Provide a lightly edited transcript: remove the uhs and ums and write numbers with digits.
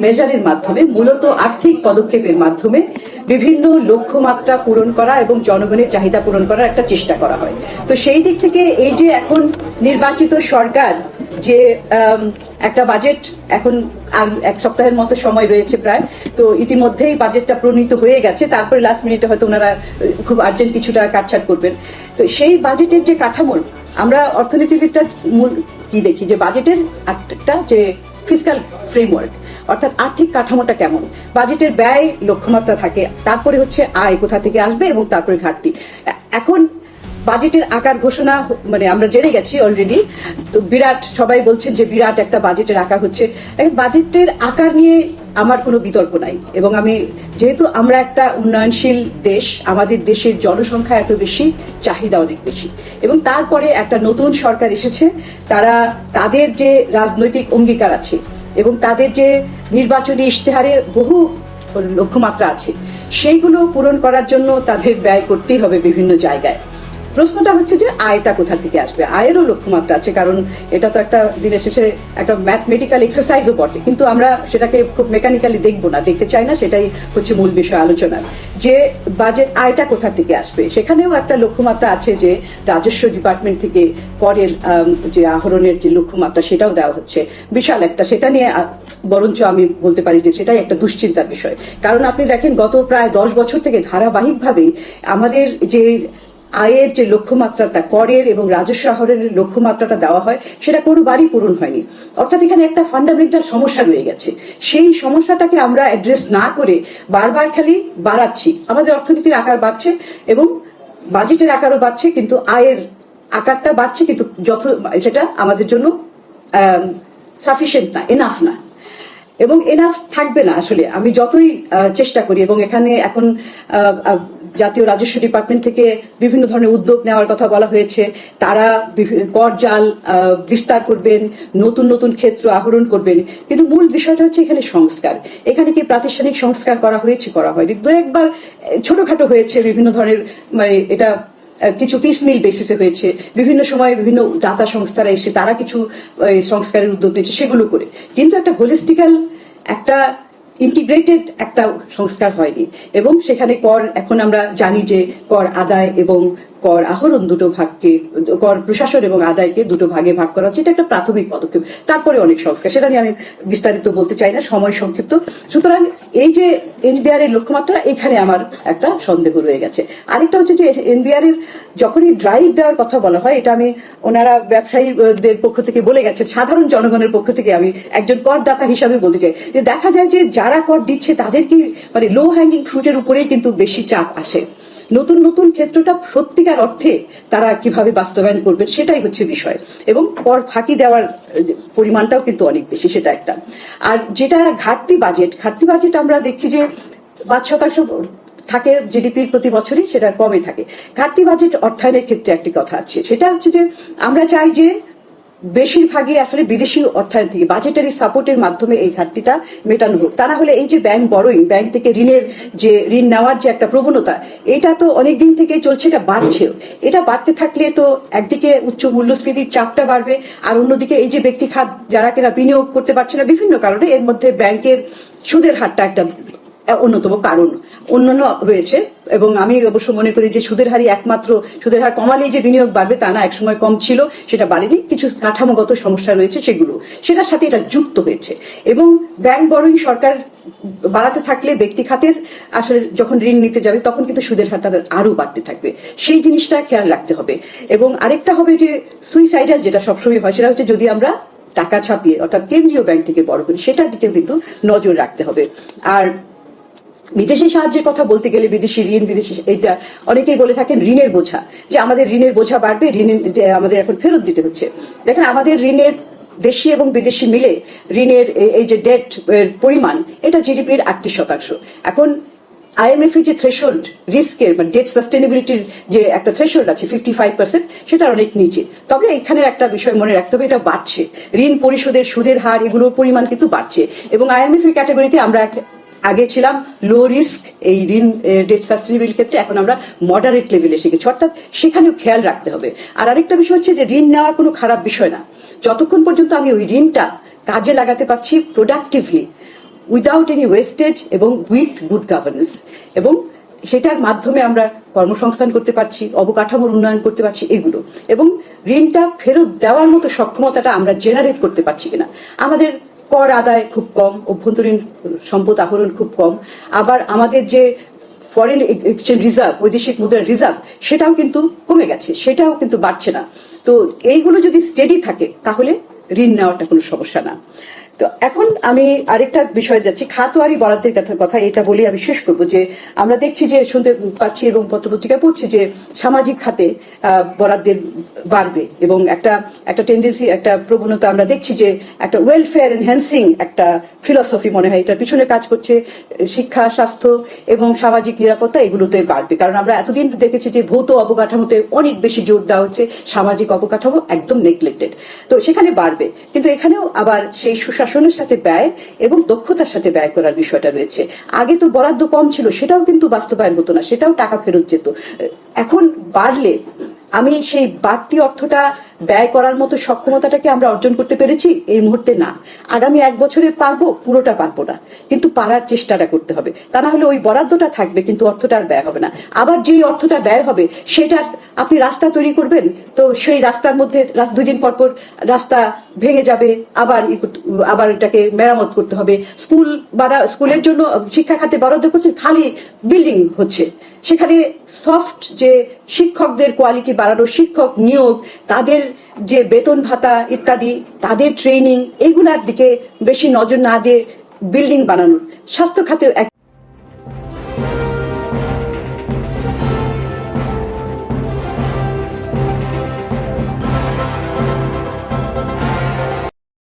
মেজারের মাধ্যমে মূলত আর্থিক পদক্ষেপের মাধ্যমে বিভিন্ন লক্ষ্যমাত্রা পূরণ করা এবং জনগণের চাহিদা পূরণ করার একটা চেষ্টা করা হয়। তো সেই দিক থেকে এই যে এখন নির্বাচিত সরকার যে একটা বাজেট এখন এক সপ্তাহের মতো সময় রয়েছে প্রায়, তো ইতিমধ্যেই বাজেটটা প্রণীত হয়ে গেছে, তারপরে লাস্ট মিনিটে হয়তো ওনারা খুব আর্জেন্ট কিছুটা কাটছাট করবেন। তো সেই বাজেটের যে কাঠামো, আমরা অর্থনীতিবিদটা মূল কি দেখি যে বাজেটের একটা যে ফিসকাল ফ্রেমওয়ার্ক, অর্থাৎ আর্থিক কাঠামোটা কেমন, বাজেটের ব্যয় লক্ষ্যমাত্রা থাকে, তারপরে হচ্ছে আয় কোথা থেকে আসবে এবং তারপরে ঘাটতি। এখন বাজেটের আকার ঘোষণা মানে আমরা জেনে গেছি অলরেডি, তো বিরাট সবাই বলছেন যে বিরাট একটা বাজেটের আকার হচ্ছে। বাজেটের আকার নিয়ে আমার কোনো বিতর্ক নাই, এবং আমি যেহেতু আমরা একটা উন্নয়নশীল দেশ, আমাদের দেশের জনসংখ্যা এত বেশি, চাহিদা অনেক বেশি, এবং তারপরে একটা নতুন সরকার এসেছে, তারা তাদের যে রাজনৈতিক অঙ্গীকার আছে এবং তাদের যে নির্বাচনী ইশতেহারে বহু লক্ষ্যমাত্রা আছে, সেইগুলো পূরণ করার জন্য তাদের ব্যয় করতেই হবে বিভিন্ন জায়গায়। প্রশ্নটা হচ্ছে যে আয়টা কোথা থেকে আসবে। আয়েরও লক্ষ্যমাত্রা আছে, কারণ এটা তো একটা দিনের শেষে একটা ম্যাথমেটিক্যাল এক্সারসাইজও বটে, কিন্তু আমরা সেটাকে খুব মেকানিক্যালি দেখবো না, দেখতে চাই না, সেটাই হচ্ছে মূল বিষয় আলোচনার। যে বাজেট আয়টা কোথা থেকে আসবে, সেখানেও একটা লক্ষ্যমাত্রা আছে যে রাজস্ব ডিপার্টমেন্ট থেকে করের যে আহরণের যে লক্ষ্যমাত্রা সেটাও দেওয়া হচ্ছে বিশাল একটা, সেটা নিয়ে বরঞ্চ আমি বলতে পারি যে সেটাই একটা দুশ্চিন্তার বিষয়। কারণ আপনি দেখেন গত প্রায় 10 বছর থেকে ধারাবাহিকভাবেই আমাদের যে আয়ের যে লক্ষ্যমাত্রাটা, করের এবং রাজস্ব আহরণের লক্ষ্যমাত্রাটা দেওয়া হয়, সেটা কোনোবারই পূরণ হয়নি। অর্থাৎ এখানে একটা ফান্ডামেন্টাল সমস্যা রয়ে গেছে। সেই সমস্যাটাকে আমরা অ্যাড্রেস না করে বারবার খালি বাড়াচ্ছি, আমাদের অর্থনীতির আকার বাড়ছে এবং বাজেটের আকারও বাড়ছে, কিন্তু আয়ের আকারটা বাড়ছে, কিন্তু সেটা আমাদের জন্য সাফিসিয়েন্ট না, এনাফ না, এবং এনাফ থাকবে না আসলে আমি যতই চেষ্টা করি। এবং এখানে এখন জাতীয় রাজস্ব ডিপার্টমেন্ট থেকে বিভিন্ন ধরনের উদ্যোগ নেওয়ার কথা বলা হয়েছে, তারা কর জাল বিস্তার করবেন, নতুন নতুন ক্ষেত্র আহরণ করবেন, কিন্তু মূল বিষয়টা হচ্ছে এখানে সংস্কার। এখানে কি প্রাতিষ্ঠানিক সংস্কার করা হয়েছে, করা হয়নি, দু একবার ছোটখাটো হয়েছে বিভিন্ন ধরনের, মানে এটা কিছু পিসমিল বেসিসে হয়েছে, বিভিন্ন সময় বিভিন্ন দাতা সংস্থারা এসে তারা কিছু সংস্কারের উদ্যোগ নিয়েছে, সেগুলো করে, কিন্তু একটা হোলিস্টিক্যাল একটা ইন্টিগ্রেটেড একটা সংস্কার হয়নি। এবং সেখানে কর, এখন আমরা জানি যে কর আদায় এবং কর আহরণ দুটো ভাগকে, কর প্রশাসন এবং আদায়কে দুটো ভাগে ভাগ করা হচ্ছে, এটা একটা প্রাথমিক পদক্ষেপ, তারপরে অনেক সংস্কার, সেটা নিয়ে আমি বিস্তারিত বলতে চাই না, সময় সংক্ষিপ্ত। সুতরাং এই যে এনবিআর এর লক্ষ্যমাত্রা, এখানে আমার একটা সন্দেহ রয়ে গেছে। আরেকটা হচ্ছে যে এনবিআর এর যখনই ড্রাইভ দেওয়ার কথা বলা হয়, এটা আমি ওনারা ব্যবসায়ীদের পক্ষ থেকে বলে গেছেন, সাধারণ জনগণের পক্ষ থেকে আমি একজন করদাতা হিসাবে বলতে চাই যে দেখা যায় যে যারা কর দিচ্ছে তাদের কি মানে লো হ্যাঙ্গিং ফ্রুটের উপরেই কিন্তু বেশি চাপ আসে। নতুন নতুন ক্ষেত্রটা সত্যিকার অর্থে তারা কিভাবে বাস্তবায়ন করবেন সেটাই হচ্ছে বিষয়, এবং কর ফাঁকি দেওয়ার পরিমাণটাও কিন্তু অনেক বেশি, সেটা একটা। আর যেটা ঘাটতি বাজেট আমরা দেখছি যে 5% থাকে জিডিপির প্রতি বছরই, সেটা কমে থাকে। ঘাটতি বাজেট অর্থায়নের ক্ষেত্রে একটি কথা আছে, সেটা হচ্ছে যে আমরা চাই যে বেশিরভাগই আসলে বিদেশি অর্থায়ন থেকে বাজেটারি সাপোর্টের মাধ্যমে এই ঘাটতিটা মেটানো হোক। তা না হলে এই যে ব্যাংক বরোইং, ব্যাংক থেকে ঋণ নেওয়ার যে একটা প্রবণতা, এটা তো অনেকদিন থেকে চলছে, এটা বাড়ছেও। এটা বাড়তে থাকলে তো একদিকে উচ্চ মূল্যস্ফীতির চাপটা বাড়বে, আর অন্যদিকে এই যে ব্যক্তি খাত যারা কিনা বিনিয়োগ করতে পারছে না বিভিন্ন কারণে, এর মধ্যে ব্যাংকের সুদের হারটা একটা অন্যতম কারণ, অন্যান্য রয়েছে। এবং আমি অবশ্য মনে করি যে সুদের হার কমালেই যে বিনিয়োগ বাড়বে তা না, একসময় কম ছিল, সেটা বাড়েনি, কিছু কাঠামোগত সমস্যা রয়েছে, সেটার সাথে এটা যুক্ত হয়েছে। এবং ব্যাংক বরোইং সরকার বাড়াতে থাকলে ব্যক্তি খাতের আসলে যখন ঋণ নিতে যাবে তখন কিন্তু সুদের হারটা আরো বাড়তে থাকবে, সেই জিনিসটা খেয়াল রাখতে হবে। এবং আরেকটা হবে যে সুইসাইডাল যেটা সবসময় হয়, সেটা হচ্ছে যদি আমরা টাকা ছাপিয়ে অর্থাৎ কেন্দ্রীয় ব্যাংক থেকে বড় করি, সেটার দিকেও কিন্তু নজর রাখতে হবে। আর বিদেশি সাহায্যের কথা বলতে গেলে বিদেশি ঋণ, এইটা অনেকেই বলে থাকেন ঋণের বোঝা, যে আমাদের ঋণের বোঝা বাড়বে, আমাদের এখন ফেরত দিতে হচ্ছে। দেখেন আমাদের ঋণের দেশি এবং বিদেশি মিলে ঋণের এই যে ডেট পরিমাণ, এটা জিডিপির 38%। এখন আইএমএফ এর যে থ্রেশহোল্ড রিস্কের মানে ডেট সাস্টেনেবিলিটির যে একটা থ্রেশহোল্ড আছে 55%, সেটা অনেক নিচে। তবে এখানে একটা বিষয় মনে রাখতে হবে, এটা বাড়ছে, ঋণ পরিশোধের সুদের হার এগুলোর পরিমাণ কিন্তু বাড়ছে। এবং আইএমএফ এর ক্যাটাগরিতে আমরা আগে ছিলাম লো রিস্ক এই ঋণ ডেট সাস্টেনেবিলিটির ক্ষেত্রে, এখন আমরা মডারেট লেভেলে এসে গেছি, অর্থাৎ সেখানেও খেয়াল রাখতে হবে। আর আরেকটা বিষয় হচ্ছে যে ঋণ নেওয়া কোনো খারাপ বিষয় না, যতক্ষণ পর্যন্ত আমি ওই ঋণটা কাজে লাগাতে পারছি প্রোডাক্টিভলি, উইদাউট এনি ওয়েস্টেজ এবং উইথ গুড গভর্নেন্স, এবং সেটার মাধ্যমে আমরা কর্মসংস্থান করতে পারছি, অবকাঠামোর উন্নয়ন করতে পারছি এগুলো, এবং ঋণটা ফেরত দেওয়ার মতো সক্ষমতাটা আমরা জেনারেট করতে পারছি কিনা। আমাদের কর আদায় খুব কম, অভ্যন্তরীণ সম্পদ আহরণ খুব কম, আবার আমাদের যে ফরেন এক্সচেঞ্জ রিজার্ভ, বৈদেশিক মুদ্রার রিজার্ভ, সেটাও কিন্তু কমে গেছে, সেটাও কিন্তু বাড়ছে না। তো এইগুলো যদি স্টেডি থাকে তাহলে ঋণ নেওয়াটা কোনো সমস্যা না। তো এখন আমি আরেকটা বিষয় যাচ্ছি, খাতোয়ারি বরাদ্দের কথা এটা বলে আমি শেষ করবো। যে আমরা দেখছি যে, শুনতে পাচ্ছি এবং পত্রপত্রিকায় পড়ছি যে সামাজিক খাতে বরাদ্দের বাড়বে, এবং একটা টেন্ডেন্সি, একটা প্রবণতা আমরা দেখছি যে একটা ওয়েলফেয়ার এনহ্যান্সিং একটা ফিলসফি মনে হয় এটার পিছনে কাজ করছে। শিক্ষা, স্বাস্থ্য এবং সামাজিক নিরাপত্তা এগুলোতে বাড়বে, কারণ আমরা এতদিন দেখেছি যে ভৌত অবকাঠামোতে অনেক বেশি জোর দেওয়া হচ্ছে, সামাজিক অবকাঠামো একদম নেগলেক্টেড। তো সেখানে বাড়বে, কিন্তু এখানেও আবার সেই সুশাসনের সাথে ব্যয় এবং দক্ষতার সাথে ব্যয় করার বিষয়টা রয়েছে। আগে তো বরাদ্দ কম ছিল, সেটাও কিন্তু বাস্তবায়ন হতো না, সেটাও টাকা ফেরত যেত। এখন বাড়লে আমি সেই বাড়তি অর্থটা ব্যয় করার মতো সক্ষমতাটাকে আমরা অর্জন করতে পেরেছি এই মুহূর্তে? না। আগামী 1 বছরে পারবো, পুরোটা পারবো না, কিন্তু পারার চেষ্টাটা করতে হবে। তা না হলে ওই বরাদ্দটা থাকবে কিন্তু অর্থটা আর ব্যয় হবে না। আবার যেই অর্থটা ব্যয় হবে সেটার আপনি রাস্তা তৈরি করবেন, তো সেই রাস্তার মধ্যে 2 দিন পর পর রাস্তা ভেঙে যাবে, আবার এটাকে মেরামত করতে হবে। স্কুলের জন্য শিক্ষা খাতে বরাদ্দ করছে, খালি বিল্ডিং হচ্ছে। সেখানে সফট যে শিক্ষকদের কোয়ালিটি বাড়ানো, শিক্ষক নিয়োগ, তাদের যে বেতন ভাতা ইত্যাদি, তাদের ট্রেনিং, এগুলার দিকে বেশি নজর না দিয়ে বিল্ডিং বানানোর, স্বাস্থ্য খাতে